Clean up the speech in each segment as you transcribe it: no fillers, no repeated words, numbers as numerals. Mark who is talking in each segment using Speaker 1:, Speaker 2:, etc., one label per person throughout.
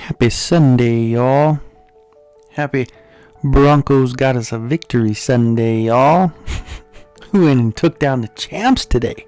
Speaker 1: Happy Sunday, y'all. Happy Broncos got us a victory Sunday, y'all. Who went and took down the champs today.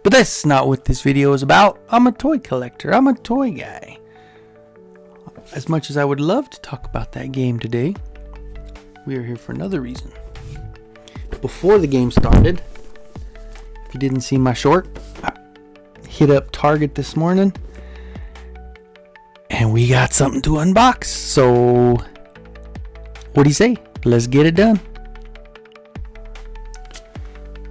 Speaker 1: But that's not what this video is about. I'm a toy collector. I'm a toy guy. As much as I would love to talk about that game today, we are here for another reason. Before the game started, if you didn't see my short, I hit up Target this morning and we got something to unbox. So what do you say? Let's get it done.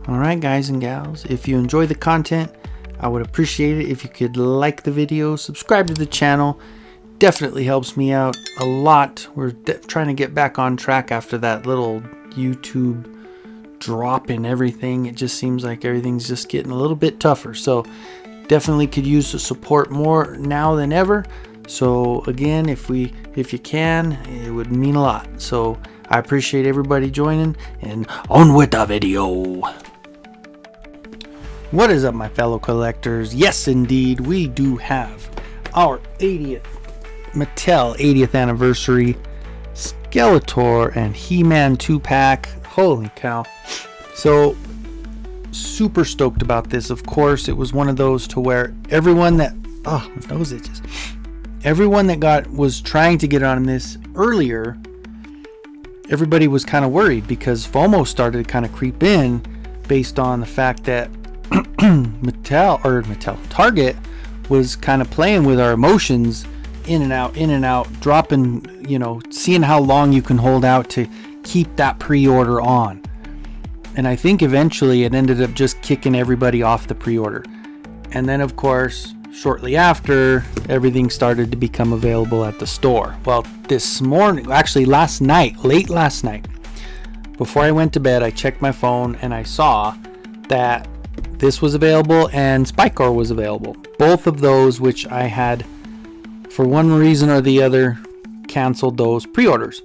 Speaker 1: Alright guys and gals, if you enjoy the content, I would appreciate it if you could like the video, subscribe to the channel. Definitely helps me out a lot. We're trying to get back on track after that little YouTube drop in everything. It just seems like everything's just getting a little bit tougher. So definitely could use the support more now than ever. So again, if you can, it would mean a lot. So I appreciate everybody joining, and on with the video. What is up, my fellow collectors? Yes, indeed, we do have our 80th Mattel 80th anniversary Skeletor and He-Man 2-pack. Holy cow. So super stoked about this. Of course, it was one of those to where everyone that my nose itches. Everyone that was trying to get on this earlier, everybody was kind of worried because FOMO started to kind of creep in based on the fact that Target was kind of playing with our emotions, in and out, dropping, seeing how long you can hold out to keep that pre-order on. And I think eventually it ended up just kicking everybody off the pre-order. And then of course, shortly after, everything started to become available at the store. Well, this morning, actually last night, late last night, before I went to bed, I checked my phone and I saw that this was available and Skeletor was available. Both of those which I had, for one reason or the other, canceled those pre-orders.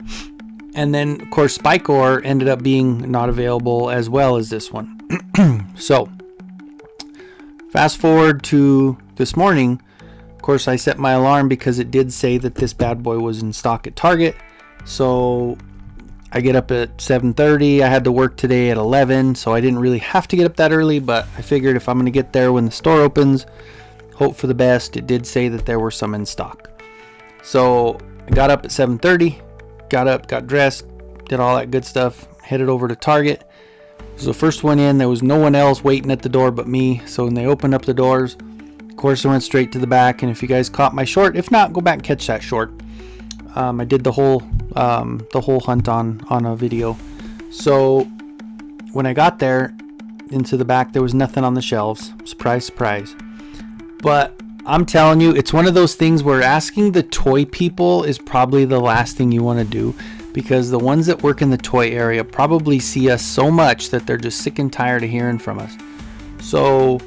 Speaker 1: And then of course Skeletor ended up being not available as well as this one. So fast forward to this morning, of course I set my alarm because it did say that this bad boy was in stock at Target. So I get up at 7:30. I had to work today at 11, so I didn't really have to get up that early, but I figured if I'm going to get there when the store opens, hope for the best. It did say that there were some in stock. So I got up at 7:30, got dressed, did all that good stuff, headed over to Target. So the first one in, there was no one else waiting at the door but me. So when they opened up the doors, of course I went straight to the back. And if you guys caught my short, if not, go back and catch that short. I did the whole hunt on a video. So when I got there into the back, there was nothing on the shelves. Surprise, surprise. But I'm telling you, it's one of those things where asking the toy people is probably the last thing you want to do, because the ones that work in the toy area probably see us so much that they're just sick and tired of hearing from us. So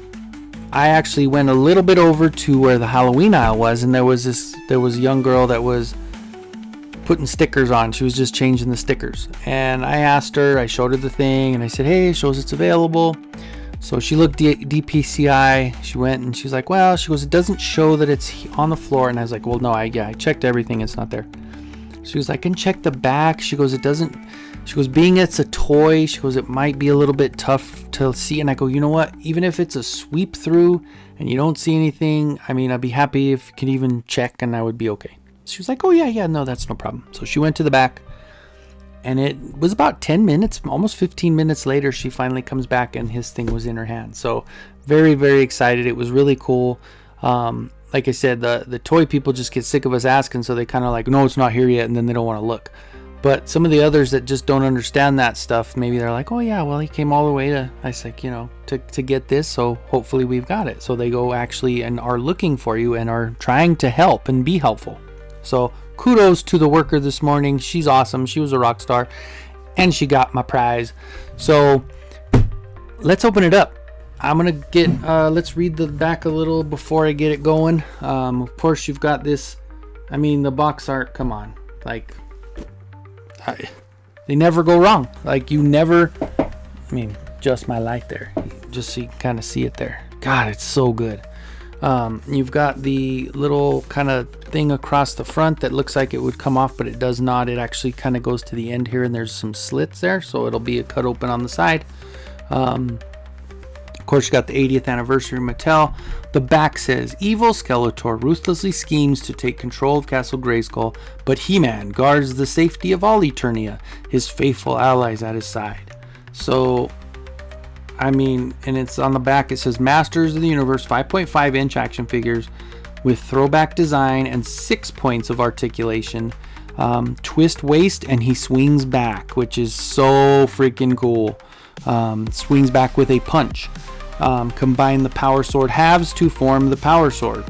Speaker 1: I actually went a little bit over to where the Halloween aisle was, and there was a young girl that was putting stickers on. She was just changing the stickers, and I asked her, I showed her the thing, and I said, hey, it shows it's available. So she looked DPCI, she went and she's like, well, she goes, it doesn't show that it's on the floor. And I was like, well, no, I checked everything, it's not there. She was like, I can check the back. She goes, it doesn't, she goes, being it's a toy, she goes, it might be a little bit tough to see. And I go, you know what, even if it's a sweep through and you don't see anything, I mean, I'd be happy if you could even check and I would be okay. She was like, oh yeah, no, that's no problem. So she went to the back, and it was about 10 minutes, almost 15 minutes later, she finally comes back and his thing was in her hand. So very, very excited. It was really cool. Like I said, the toy people just get sick of us asking, so they kind of like, no, it's not here yet, and then they don't want to look. But some of the others that just don't understand that stuff, maybe they're like, oh yeah, well, he came all the way to, I said, to get this, so hopefully we've got it. So they go actually and are looking for you and are trying to help and be helpful. So kudos to the worker this morning. She's awesome. She was a rock star, and she got my prize. So let's open it up. I'm gonna get let's read the back a little before I get it going. Of course, you've got this. I mean, the box art, come on, like they never go wrong. Like, you never, I mean, just my light there, just so you can kind of see it there. God, it's so good. You've got the little kind of thing across the front that looks like it would come off, but it does not. It actually kind of goes to the end here, and there's some slits there, so it'll be a cut open on the side. Of course, you got the 80th anniversary Mattel. The back says, evil Skeletor ruthlessly schemes to take control of Castle Grayskull, but He-Man guards the safety of all Eternia, his faithful allies at his side. So, I mean, and it's on the back, it says Masters of the Universe 5.5 inch action figures with throwback design and 6 points of articulation. Twist waist and he swings back, which is so freaking cool. Swings back with a punch. Combine the power sword halves to form the power sword.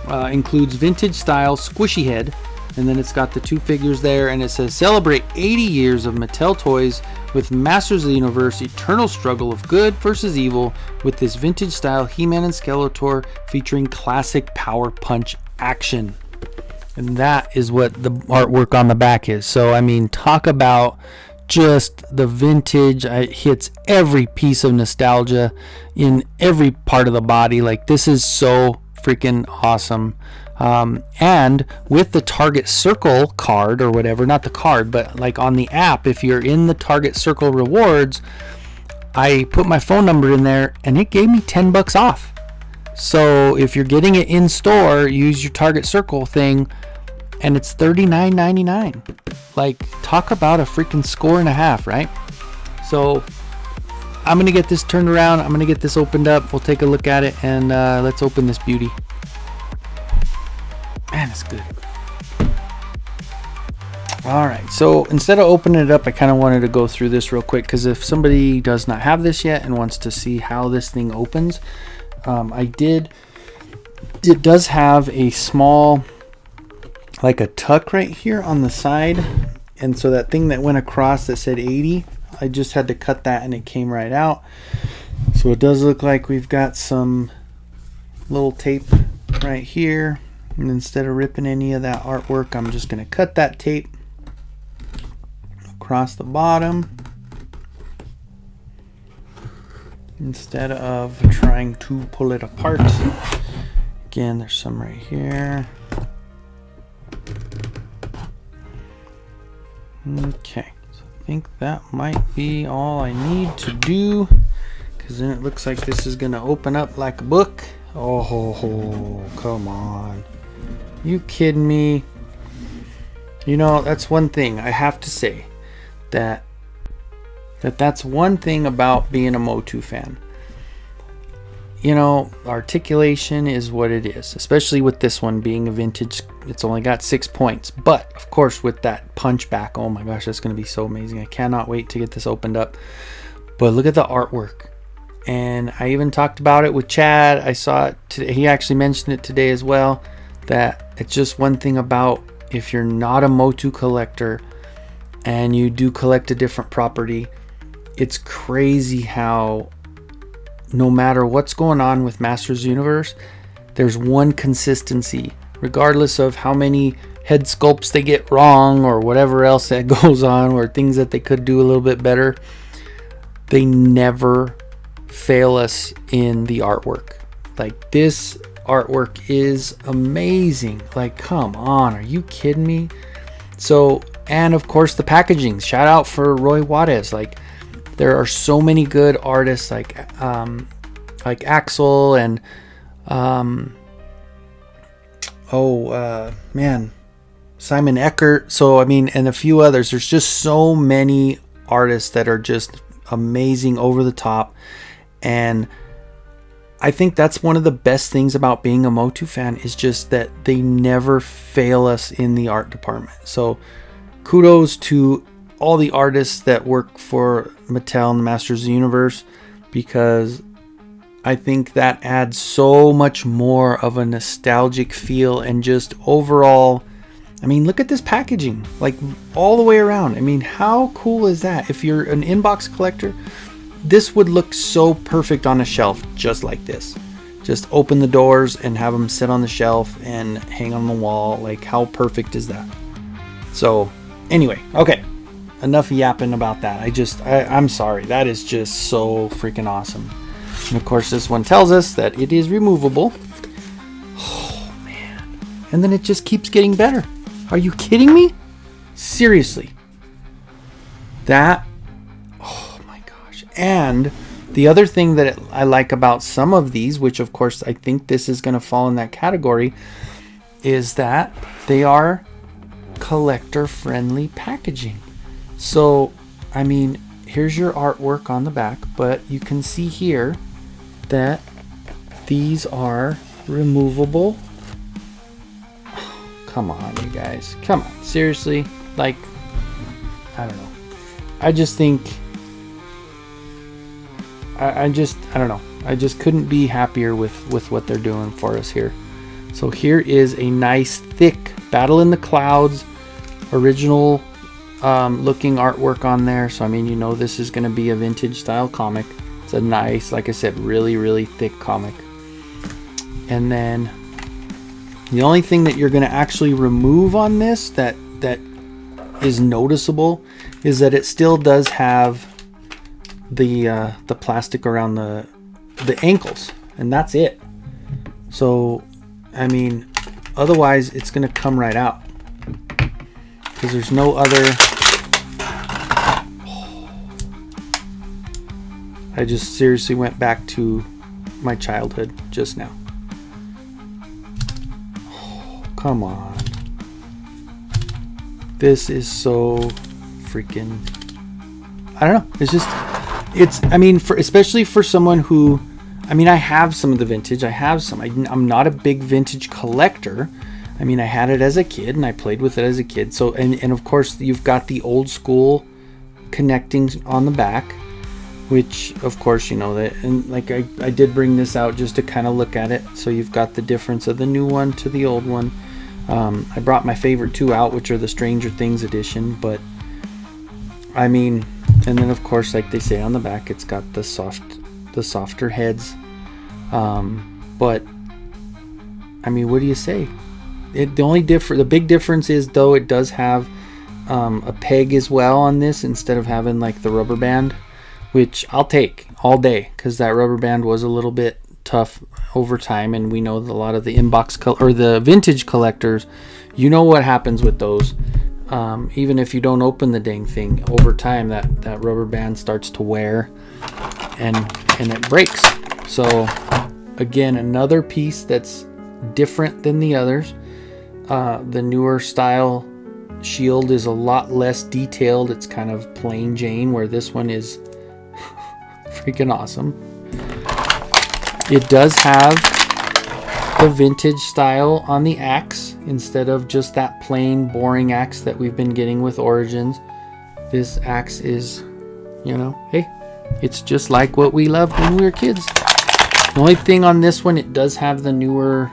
Speaker 1: Includes vintage style squishy head, and then it's got the two figures there, and it says celebrate 80 years of Mattel toys with Masters of the Universe eternal struggle of good versus evil with this vintage style He-Man and Skeletor featuring classic power punch action. And that is what the artwork on the back is. So I mean, talk about just the vintage. It hits every piece of nostalgia in every part of the body. Like, this is so freaking awesome. And with the Target Circle card or whatever, not the card, but like on the app, if you're in the Target Circle rewards, I put my phone number in there and it gave me $10 off. So if you're getting it in store, use your Target Circle thing, and it's $39.99. Like, talk about a freaking score and a half, right? So I'm gonna get this turned around. I'm gonna get this opened up. We'll take a look at it, and let's open this beauty. Man, it's good. All right, so instead of opening it up, I kind of wanted to go through this real quick, because if somebody does not have this yet and wants to see how this thing opens, it does have a small, like a tuck right here on the side, and so that thing that went across that said 80, I just had to cut that and it came right out. So it does look like we've got some little tape right here, and instead of ripping any of that artwork, I'm just going to cut that tape across the bottom instead of trying to pull it apart. Again, there's some right here. Okay, so I think that might be all I need to do, because then it looks like this is going to open up like a book. Oh, come on. You kidding me? You know, that's one thing I have to say, that's one thing about being a Motu fan. You know, articulation is what it is, especially with this one being a vintage. It's only got 6 points, but of course with that punch back, oh my gosh, that's going to be so amazing. I cannot wait to get this opened up. But look at the artwork. And I even talked about it with Chad. I saw it today. He actually mentioned it today as well, that it's just one thing about, if you're not a Motu collector and you do collect a different property, it's crazy how no matter what's going on with Masters of the Universe, there's one consistency, regardless of how many head sculpts they get wrong or whatever else that goes on, or things that they could do a little bit better. They never fail us in the artwork. Like, this artwork is amazing. Like, come on, are you kidding me? So, and of course the packaging, shout out for Roy Juarez. Like, there are so many good artists like Axel and Simon Eckert. So I mean, and a few others. There's just so many artists that are just amazing, over the top. And I think that's one of the best things about being a Motu fan, is just that they never fail us in the art department. So kudos to all the artists that work for Mattel and the Masters of the Universe, because I think that adds so much more of a nostalgic feel, and just overall, I mean, look at this packaging, like all the way around. I mean, how cool is that? If you're an inbox collector, this would look so perfect on a shelf just like this. Just open the doors and have them sit on the shelf and hang on the wall. Like, how perfect is that? So anyway, okay, enough yapping about that. I'm sorry. That is just so freaking awesome. And of course, this one tells us that it is removable. and then it just keeps getting better. Are you kidding me? Seriously. That, oh my gosh. And the other thing that I like about some of these, which of course I think this is going to fall in that category, is that they are collector friendly packaging. So, I mean, here's your artwork on the back, but you can see here that these are removable. Come on, you guys. Come on. Seriously? Like, I don't know. I just think... I don't know. I just couldn't be happier with what they're doing for us here. So here is a nice, thick Battle in the Clouds original looking artwork on there. So, I mean, you know this is going to be a vintage style comic. It's a nice, like I said, really, really thick comic. And then the only thing that you're going to actually remove on this that is noticeable is that it still does have the plastic around the ankles, and that's it. So, I mean, otherwise it's going to come right out because there's no other. I just seriously went back to my childhood just now. Oh, come on. This is so freaking, I don't know. It's just, I mean, especially for someone who, I mean, I have some of the vintage. I have some. I'm not a big vintage collector. I mean, I had it as a kid and I played with it as a kid. So, and of course you've got the old school connecting on the back, which of course, you know that, and like I did bring this out just to kind of look at it. So you've got the difference of the new one to the old one. I brought my favorite two out, which are the Stranger Things edition, but I mean, and then of course, like they say on the back, it's got the softer heads. But I mean, what do you say? The big difference is, though, it does have a peg as well on this instead of having like the rubber band, which I'll take all day because that rubber band was a little bit tough over time, and we know that a lot of the or the vintage collectors, you know what happens with those. Even if you don't open the dang thing, over time that rubber band starts to wear and it breaks. So again, another piece that's different than the others. The newer style shield is a lot less detailed. It's kind of plain Jane, where this one is freaking awesome. It does have the vintage style on the axe instead of just that plain boring axe that we've been getting with Origins. This axe is, you know, hey, it's just like what we loved when we were kids. The only thing on this one, it does have the newer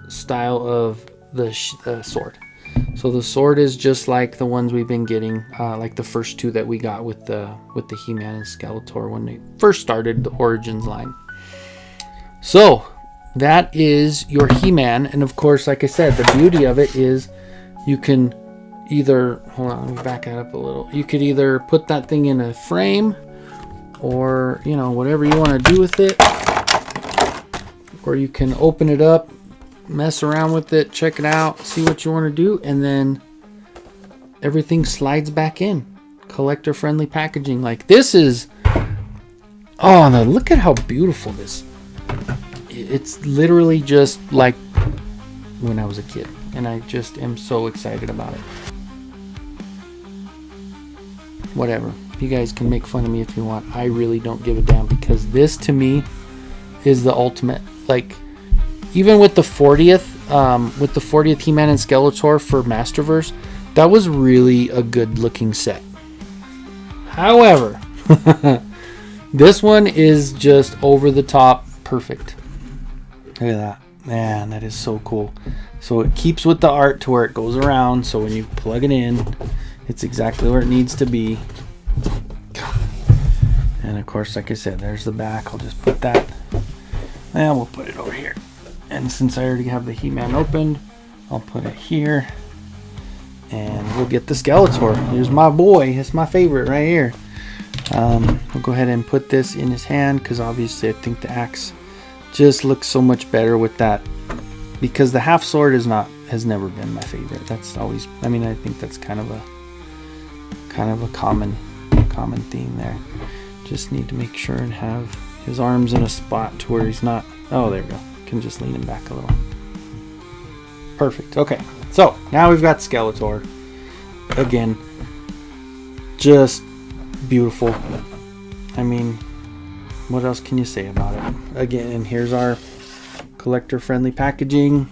Speaker 1: style of the sword. So the sword is just like the ones we've been getting, like the first two that we got with the He-Man and Skeletor when they first started the Origins line. So that is your He-Man, and of course, like I said, the beauty of it is you can either, hold on, let me back it up a little. You could either put that thing in a frame, or, you know, whatever you want to do with it, or you can open it up, mess around with it, check it out, see what you want to do, and then everything slides back in. Collector friendly packaging. Like this is, oh no, look at how beautiful this. It's literally just like when I was a kid, and I just am so excited about it. Whatever, you guys can make fun of me if you want. I really don't give a damn, because this to me is the ultimate. Like, even with the 40th He-Man and Skeletor for Masterverse, that was really a good looking set. However, this one is just over the top perfect. Look at that. Man, that is so cool. So it keeps with the art to where it goes around, so when you plug it in, it's exactly where it needs to be. And of course, like I said, there's the back. I'll just put that, and we'll put it over here. And since I already have the He-Man opened, I'll put it here, and we'll get the Skeletor. Here's my boy. It's my favorite right here. We'll go ahead and put this in his hand, because obviously I think the axe just looks so much better with that, because the half sword is not has never been my favorite. That's always, I mean, I think that's kind of a common theme there. Just need to make sure and have his arms in a spot to where he's not, oh, there we go. Can just lean him back a little. Perfect. Okay, so now we've got Skeletor. Again, just beautiful. I mean, what else can you say about it? Again, and here's our collector friendly packaging.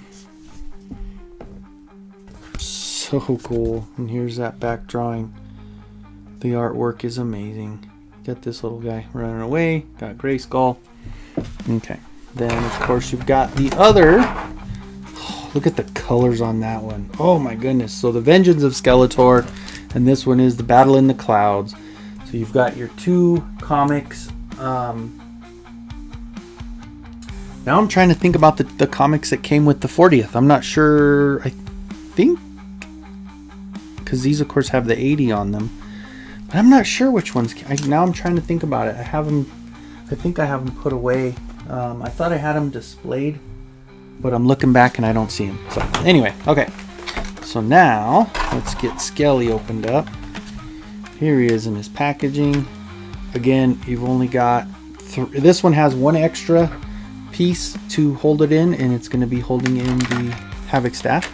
Speaker 1: So cool. And here's that back drawing. The artwork is amazing. Got this little guy running away. Got Grayskull. Okay. Then of course you've got the other. Oh, look at the colors on that one. Oh my goodness. So the Vengeance of Skeletor, and this one is the Battle in the Clouds. So you've got your two comics. Now I'm trying to think about the comics that came with the 40th. I'm not sure. I think because these of course have the 80 on them. But I'm not sure which ones. Now I'm trying to think about it. I think I have them put away. I thought I had them displayed, but I'm looking back and I don't see them. So anyway, okay. So now let's get Skelly opened up. Here he is in his packaging. Again, you've only got this one has one extra piece to hold it in, and it's going to be holding in the Havoc staff.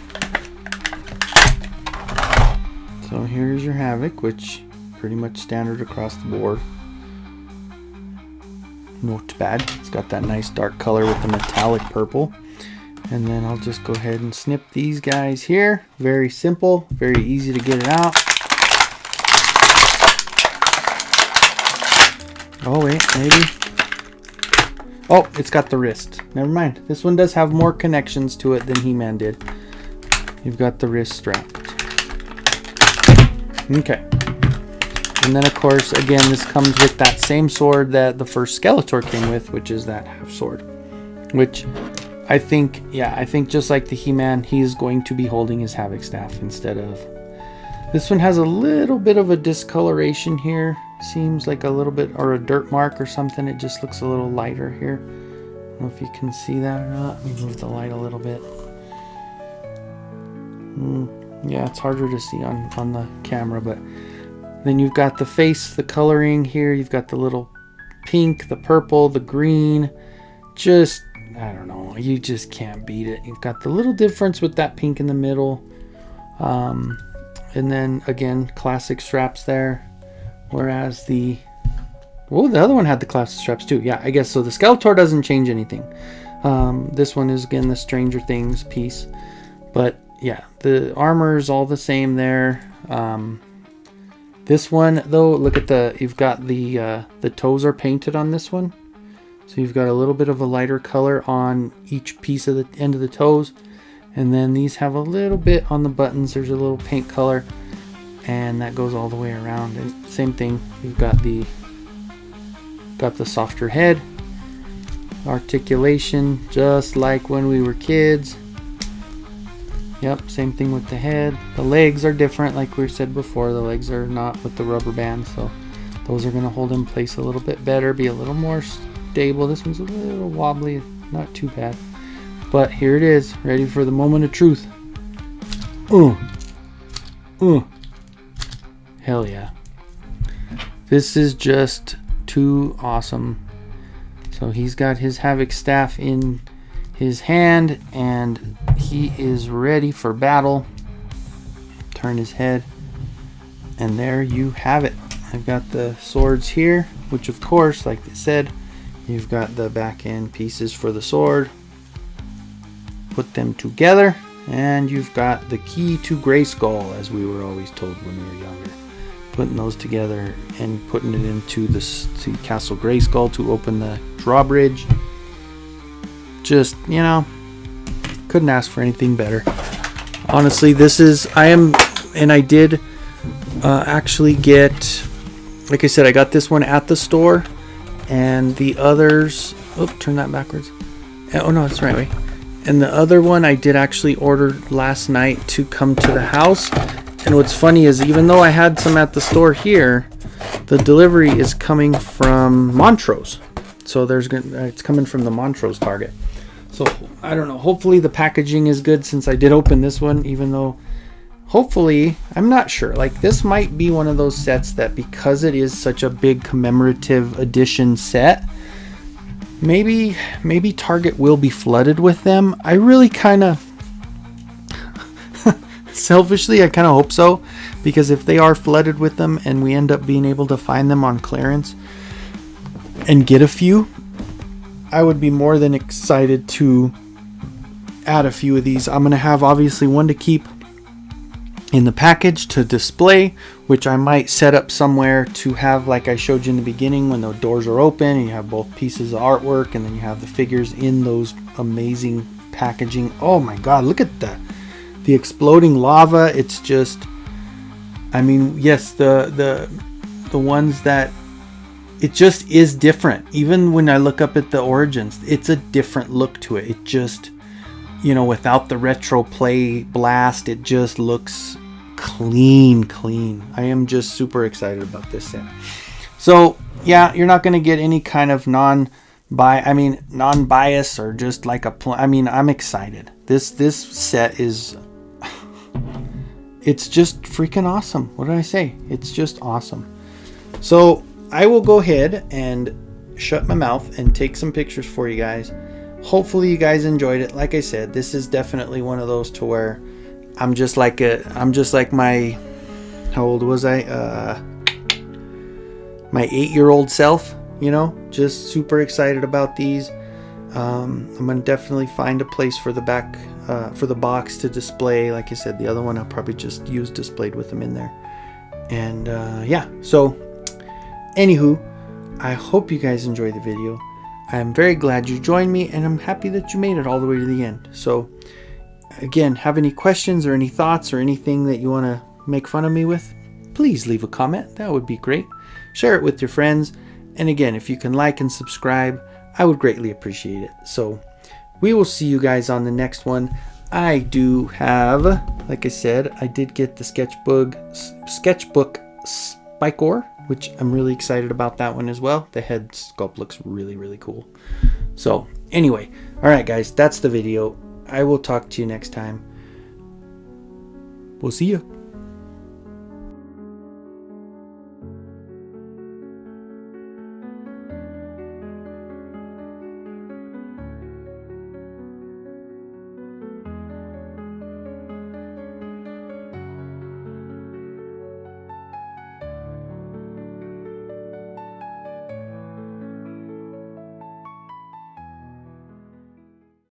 Speaker 1: So here's your Havoc, which pretty much standard across the board. Not bad. It's got that nice dark color with the metallic purple. And then I'll just go ahead and snip these guys here. Very simple, very easy to get it out. Oh wait, maybe. Oh, it's got the wrist. Never mind. This one does have more connections to it than He-Man did. You've got the wrist strap. Okay. And then of course, again, this comes with that same sword that the first Skeletor came with, which is that half sword. Which I think, yeah, I think just like the He-Man, he's going to be holding his Havoc staff instead of... This one has a little bit of a discoloration here. Seems like a little bit, or a dirt mark or something. It just looks a little lighter here. I don't know if you can see that or not. Let me move the light a little bit. Yeah, it's harder to see on the camera, but then you've got the face, the coloring here. You've got the little pink, the purple, the green. Just, I don't know. You just can't beat it. You've got the little difference with that pink in the middle. And then again, classic straps there. Whereas the other one had the classic straps too. Yeah, I guess so. The Skeletor doesn't change anything. This one is again the Stranger Things piece. But yeah, the armor is all the same there. This one though, look at you've got the toes are painted on this one. So you've got a little bit of a lighter color on each piece of the end of the toes. And then these have a little bit on the buttons. There's a little paint color. And that goes all the way around. And same thing, you've got the softer head. Articulation, just like when we were kids. Yep, same thing with the head. The legs are different, like we said before. The legs are not with the rubber band, so those are going to hold in place a little bit better, be a little more stable. This one's a little wobbly, not too bad. But here it is, ready for the moment of truth. Hell yeah. This is just too awesome. So he's got his Havoc staff in his hand and he is ready for battle. Turn his head and there you have it. I've got the swords here, which of course, like I said, you've got the back end pieces for the sword. Put them together and you've got the key to Grayskull, as we were always told when we were younger. Putting those together and putting it into to Castle Grayskull to open the drawbridge. Just, you know, couldn't ask for anything better. Honestly, I did actually get, like I said, I got this one at the store, and the others, turn that backwards. Oh no, it's the right way. And the other one I did actually order last night to come to the house. And what's funny is, even though I had some at the store here, the delivery is coming from Montrose. So it's coming from the Montrose Target. So I don't know, hopefully the packaging is good, since I did open this one, even though hopefully, I'm not sure, like this might be one of those sets that, because it is such a big commemorative edition set, maybe Target will be flooded with them. I really kind of selfishly, I kind of hope so, because if they are flooded with them and we end up being able to find them on clearance and get a few, I would be more than excited to add a few of these. I'm going to have obviously one to keep in the package to display, which I might set up somewhere to have, like I showed you in the beginning, when the doors are open and you have both pieces of artwork and then you have the figures in those amazing packaging. Oh my god, look at the exploding lava. It's just, I mean, yes, the ones that, it just is different. Even when I look up at the Origins, it's a different look to it. It just, you know, without the retro play blast, it just looks clean. I am just super excited about this set. So yeah, you're not going to get any kind of non-bias or just like I'm excited. This set is, it's just freaking awesome. What did I say? It's just awesome. So I will go ahead and shut my mouth and take some pictures for you guys. Hopefully you guys enjoyed it. Like I said, this is definitely one of those to where I'm just like my, how old was I? My 8-year-old self, you know, just super excited about these. I'm gonna definitely find a place for the back, for the box to display. Like I said, the other one I'll probably just use displayed with them in there. And yeah, so anywho, I hope you guys enjoyed the video. I'm very glad you joined me, and I'm happy that you made it all the way to the end. So again, have any questions or any thoughts or anything that you want to make fun of me with, please leave a comment. That would be great. Share it with your friends. And again, if you can like and subscribe, I would greatly appreciate it. So we will see you guys on the next one. I do have, like I said, I did get the sketchbook Spikor, which I'm really excited about that one as well. The head sculpt looks really cool. So anyway, all right guys, that's the video. I will talk to you next time. We'll see you.